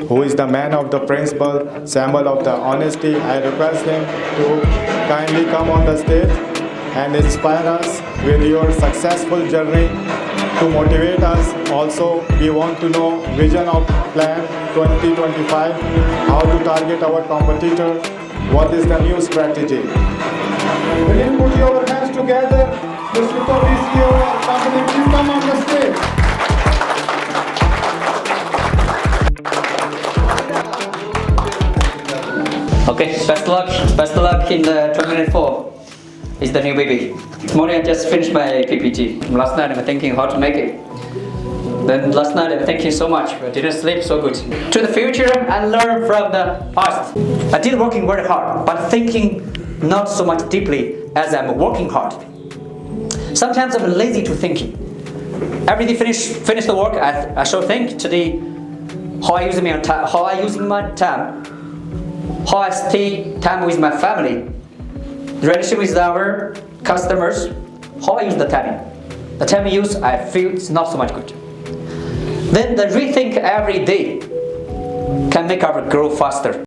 who is the man of the principle, symbol of the honesty. I request him to kindly come on the stage and inspire us with your successful journey to motivate us. Also, we want to know vision of plan 2025, how to target our competitor, what is the new strategy. Will you put your hands together? Mr. Tobys, your company, please come on the stage. Okay, best of luck in the 2024. It's the new baby. This morning I just finished my PPT. Last night I'm thinking how to make it. Then last night I'm thinking so much, but didn't sleep so good. To the future and learn from the past. I did working very hard, but thinking not so much deeply as I'm working hard. Sometimes I'm lazy to thinking. Every day finish the work, I should think today how I using my time, how I stay time with my family, the relationship with our customers, how I use the time. The time I use, I feel it's not so much good. Then the rethink every day can make our grow faster.